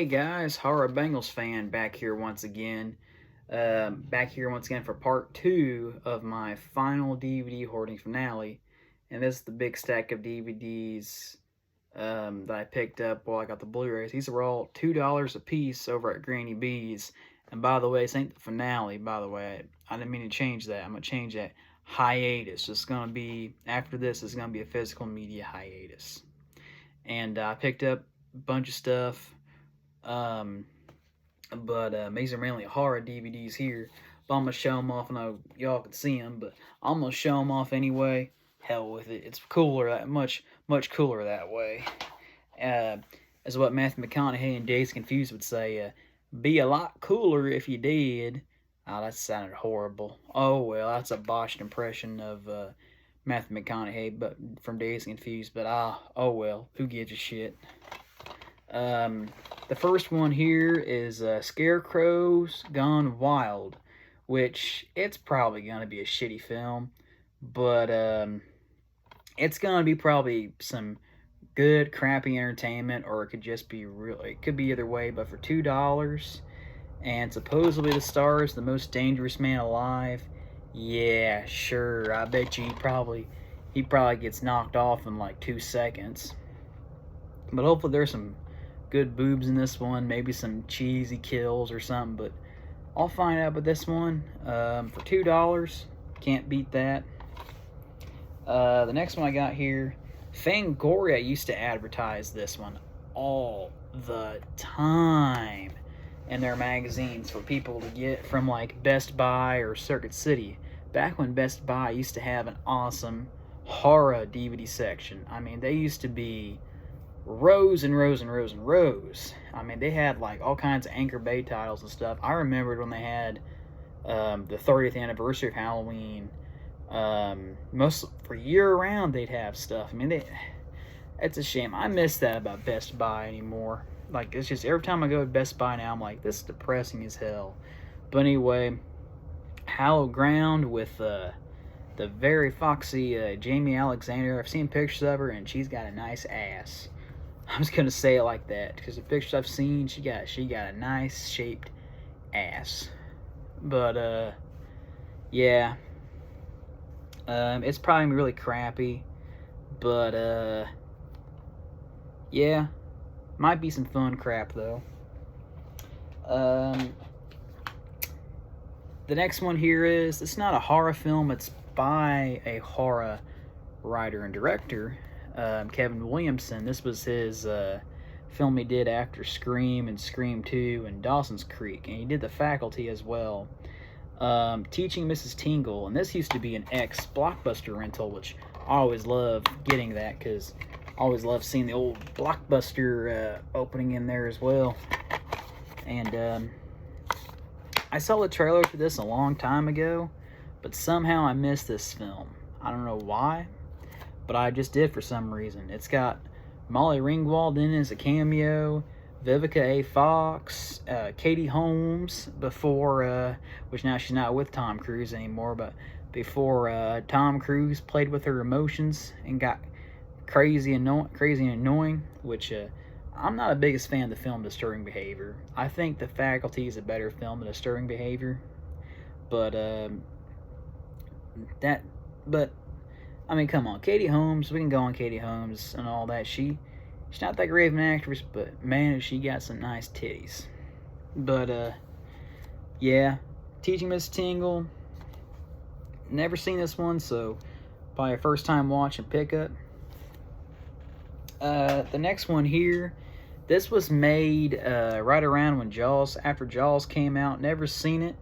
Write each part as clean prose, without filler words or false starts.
Hey guys, Horror Bengals fan back here once again. For part two of my final DVD hoarding finale. And this is the big stack of DVDs that I picked up while I got the Blu-rays. These are all $2 a piece over at Granny B's. And by the way, this ain't the finale, by the way. I didn't mean to change that. I'm going to change that. Hiatus. It's going to be, after this, it's going to be a physical media hiatus. And I picked up a bunch of stuff. These are mainly horror DVDs here. But I'm gonna show them off. I know y'all can see them, but I'm gonna show them off anyway. Hell with it. It's cooler that much cooler that way. As what Matthew McConaughey and Dazed Confused would say, be a lot cooler if you did. Oh, that sounded horrible. Oh well, that's a botched impression of Matthew McConaughey, but from Dazed Confused. But oh well, who gives a shit? The first one here is Scarecrows Gone Wild, which it's probably going to be a shitty film, but it's going to be probably some good, crappy entertainment, or it could just be it could be either way, but for $2, and supposedly the star is the most dangerous man alive. Yeah, sure, I bet you he probably gets knocked off in like 2 seconds. But hopefully there's some good boobs in this one, maybe some cheesy kills or something, but I'll find out with this one. For $2, can't beat that. The next one I got here, Fangoria used to advertise this one all the time in their magazines for people to get from like Best Buy or Circuit City. Back when Best Buy used to have an awesome horror DVD section. I mean, they used to be rows and rows and rows and rows. I mean, they had like all kinds of Anchor Bay titles and stuff. I remembered when they had the 30th anniversary of Halloween. Most for year round they'd have stuff. I mean, it's a shame. I miss that about Best Buy anymore. Like, it's just every time I go to Best Buy now, I'm like, this is depressing as hell. But anyway, Hallowed Ground with the very foxy Jamie Alexander. I've seen pictures of her and she's got a nice ass. I'm just gonna say it like that because the pictures I've seen, she got a nice shaped ass. But yeah, it's probably really crappy, but yeah, might be some fun crap though. The next one here it's not a horror film. It's by a horror writer and director. Kevin Williamson. This was his film he did after Scream and Scream 2 and Dawson's Creek, and he did The Faculty as well. Teaching Mrs. Tingle, and this used to be an ex-Blockbuster rental, which I always love getting that because I always love seeing the old Blockbuster opening in there as well. And I saw the trailer for this a long time ago, but somehow I missed this film. I don't know why, but I just did for some reason. It's got Molly Ringwald in it as a cameo, Vivica A. Fox, Katie Holmes before, which now she's not with Tom Cruise anymore, but before Tom Cruise played with her emotions and got crazy and annoying, which I'm not the biggest fan of the film Disturbing Behavior. I think The Faculty is a better film than Disturbing Behavior, but I mean, come on, Katie Holmes, we can go on Katie Holmes and all that. She's not that great of an actress, but man, she got some nice titties. But yeah, Teaching Miss Tingle, never seen this one, so probably a first time watch and pickup. The next one here, this was made right around when after Jaws came out. Never seen it.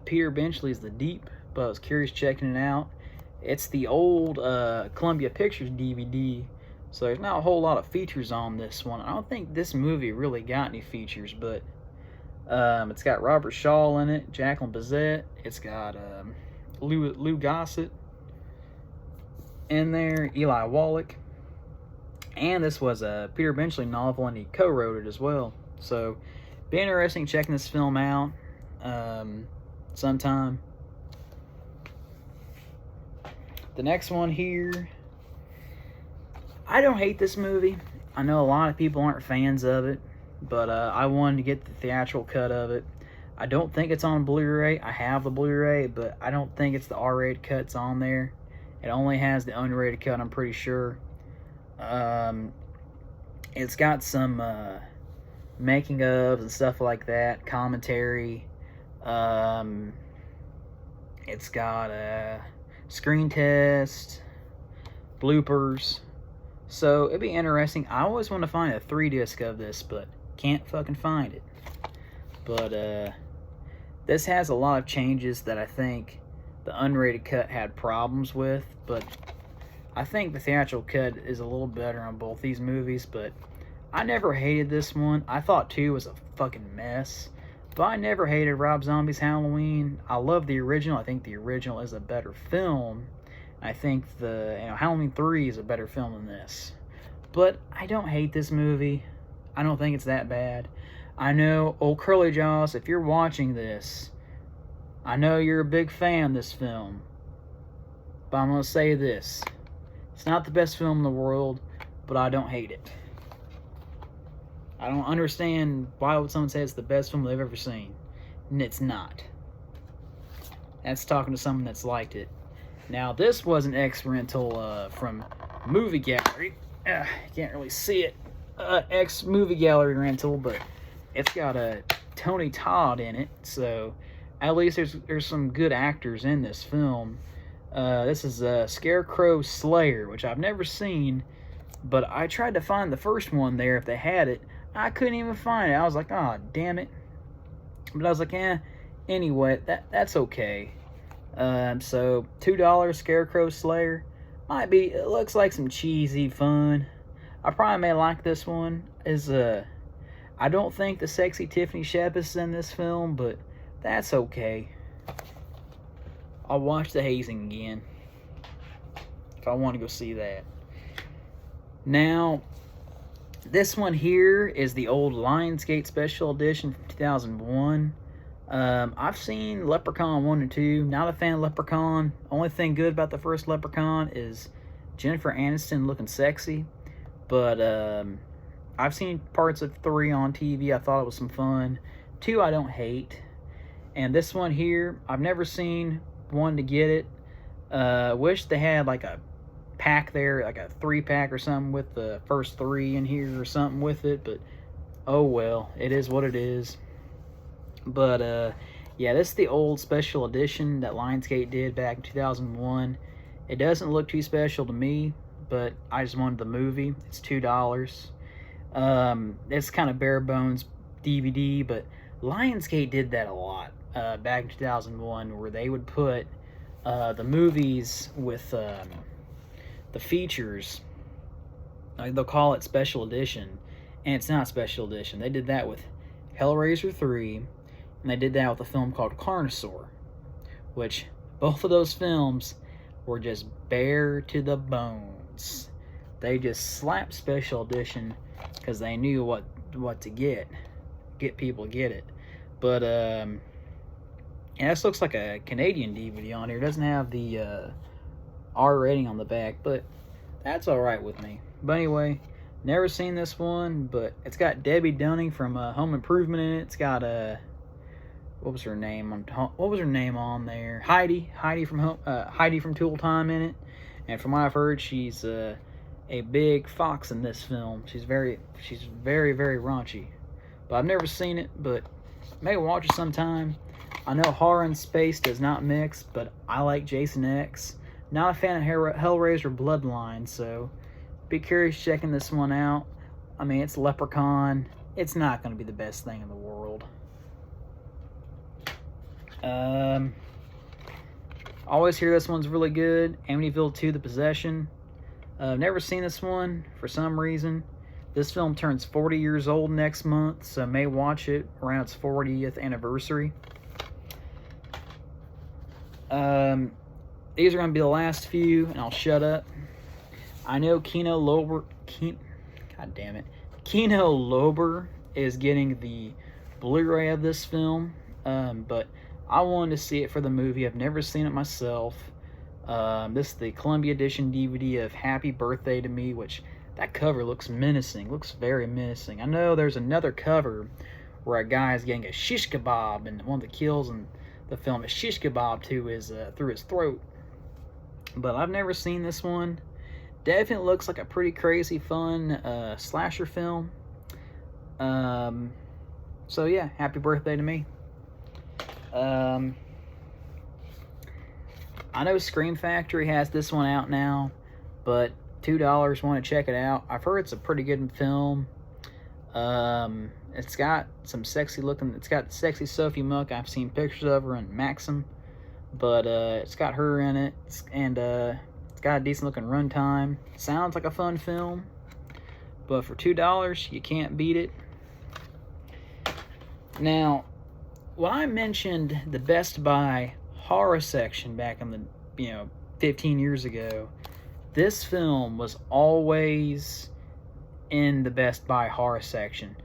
Peter Benchley's The Deep, but I was curious checking it out. It's the old Columbia Pictures DVD, so there's not a whole lot of features on this one. I don't think this movie really got any features, but it's got Robert Shaw in it, Jacqueline Bisset. It's got Lou Gossett in there, Eli Wallach. And this was a Peter Benchley novel, and he co-wrote it as well. So, be interesting checking this film out sometime. The next one here, I don't hate this movie. I know a lot of people aren't fans of it. but I wanted to get the theatrical cut of it. I don't think it's on Blu-ray. I have the Blu-ray, but I don't think it's the R-rated cut's on there. It only has the unrated cut, I'm pretty sure. It's got some making ofs and stuff like that, commentary. It's got a screen test, bloopers. So it'd be interesting. I always want to find a 3-disc of this, but can't fucking find it. But this has a lot of changes that I think the unrated cut had problems with, but I think the theatrical cut is a little better on both these movies. But I never hated this one. I thought 2 was a fucking mess, but I never hated Rob Zombie's Halloween. I love the original. I think the original is a better film. I think the Halloween 3 is a better film than this. But I don't hate this movie. I don't think it's that bad. I know, old Curly Jaws, if you're watching this, I know you're a big fan of this film. But I'm going to say this. It's not the best film in the world, but I don't hate it. I don't understand why would someone say it's the best film they've ever seen. And it's not. That's talking to someone that's liked it. Now, this was an X rental from Movie Gallery. You can't really see it. X Movie Gallery rental, but it's got a Tony Todd in it, so at least there's some good actors in this film. This is Scarecrow Slayer, which I've never seen, but I tried to find the first one there if they had it. I couldn't even find it. I was like, oh, damn it. But I was like, anyway, that's okay. So $2 Scarecrow Slayer. It looks like some cheesy fun. I probably may like this one. I don't think the sexy Tiffany Shepis is in this film, but that's okay. I'll watch The Hazing again if I want to go see that. Now, this one here is the old Lionsgate Special Edition from 2001. I've seen Leprechaun 1 and 2. Not a fan of Leprechaun. Only thing good about the first Leprechaun is Jennifer Aniston looking sexy. But I've seen parts of 3 on TV. I thought it was some fun. 2 I don't hate. And this one here, I've never seen. Wanted to get it. Wish they had like a pack there, like a 3-pack or something with the first 3 in here or something with it. But oh well, it is what it is. But yeah, this is the old special edition that Lionsgate did back in 2001. It doesn't look too special to me, but I just wanted the movie. It's $2. It's kind of bare bones DVD, but Lionsgate did that a lot back in 2001, where they would put the movies with the features. Like, they'll call it special edition, and it's not special edition. They did that with Hellraiser 3, and they did that with a film called Carnosaur, which both of those films were just bare to the bones. They just slapped special edition because they knew what to get people to get it. But yeah, this looks like a Canadian DVD on here. It doesn't have the R rating on the back, but that's alright with me. But anyway, never seen this one, but it's got Debbie Dunning from Home Improvement in it. It's got what was her name on there? Heidi from Tool Time in it. And from what I've heard, she's a big fox in this film. She's very, very raunchy. But I've never seen it, but may watch it sometime. I know horror and space does not mix, but I like Jason X. Not a fan of Hellraiser Bloodline, so be curious checking this one out. I mean, it's Leprechaun. It's not going to be the best thing in the world. Always hear this one's really good. Amityville 2: The Possession. Never seen this one for some reason. This film turns 40 years old next month, so may watch it around its 40th anniversary. These are going to be the last few, and I'll shut up. I know Kino Lorber is getting the Blu-ray of this film, but I wanted to see it for the movie. I've never seen it myself. This is the Columbia Edition DVD of Happy Birthday to Me, which that cover looks menacing. Looks very menacing. I know there's another cover where a guy is getting a shish kebab, and one of the kills in the film is shish kebab through his throat. But I've never seen this one. Definitely looks like a pretty crazy, fun slasher film. So yeah, happy birthday to me. I know Scream Factory has this one out now, but $2, want to check it out. I've heard it's a pretty good film. It's got some sexy looking, it's got sexy Sophie Muck. I've seen pictures of her in Maxim, but it's got her in it, and it's got a decent looking runtime. Sounds like a fun film, but for $2, you can't beat it. Now, when I mentioned the Best Buy horror section back in the 15 years ago, this film was always in the Best Buy horror section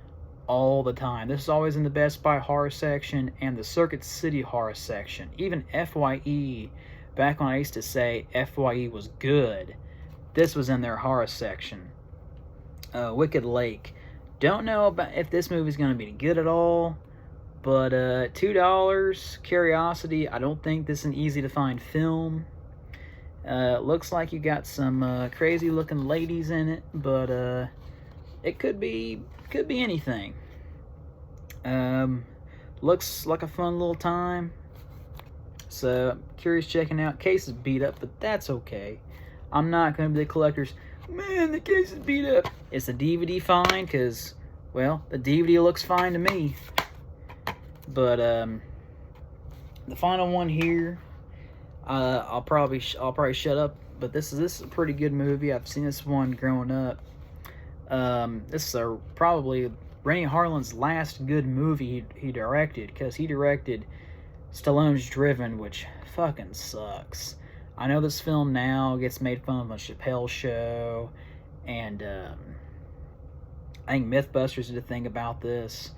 all the time. This is always in the Best Buy horror section and the Circuit City horror section. Even FYE, back when I used to say FYE was good, this was in their horror section. Wicked Lake. Don't know about if this movie's going to be good at all, but $2, curiosity. I don't think this is an easy to find film. Looks like you got some crazy looking ladies in it, but it could be anything. Looks like a fun little time. So I'm curious checking out. Case is beat up, but that's okay. I'm not going to be the collector's, man, the case is beat up. Is the DVD fine? Because, well, the DVD looks fine to me. But the final one here, I'll probably shut up. But this is a pretty good movie. I've seen this one growing up. This is probably Rennie Harlin's last good movie he directed, because he directed Stallone's Driven, which fucking sucks. I know this film now gets made fun of on Chappelle's Show, and I think Mythbusters did a thing about this.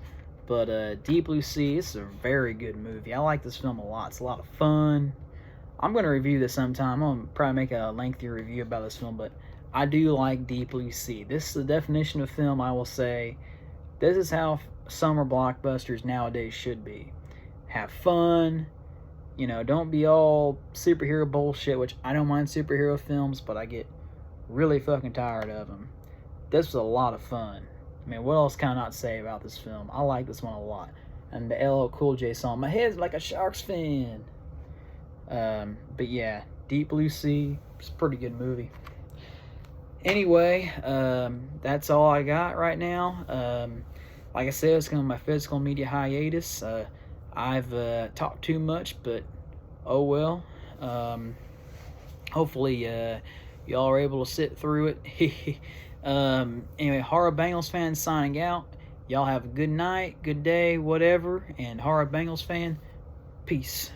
But Deep Blue Sea, this is a very good movie. I like this film a lot. It's a lot of fun. I'm going to review this sometime. I'm going to probably make a lengthy review about this film, but I do like Deep Blue Sea. This is the definition of film, I will say. This is how summer blockbusters nowadays should be. Have fun. Don't be all superhero bullshit, which I don't mind superhero films, but I get really fucking tired of them. This was a lot of fun. I mean, what else can I not say about this film? I like this one a lot. And the LL Cool J song, my head's like a Sharks fan. But yeah, Deep Blue Sea, it's a pretty good movie. Anyway, that's all I got right now. Like I said, it's going to be my physical media hiatus. I've talked too much, but oh well. Hopefully, y'all are able to sit through it. Anyway, Horror Bengals fan signing out. Y'all have a good night, good day, whatever. And Horror Bengals fan, peace.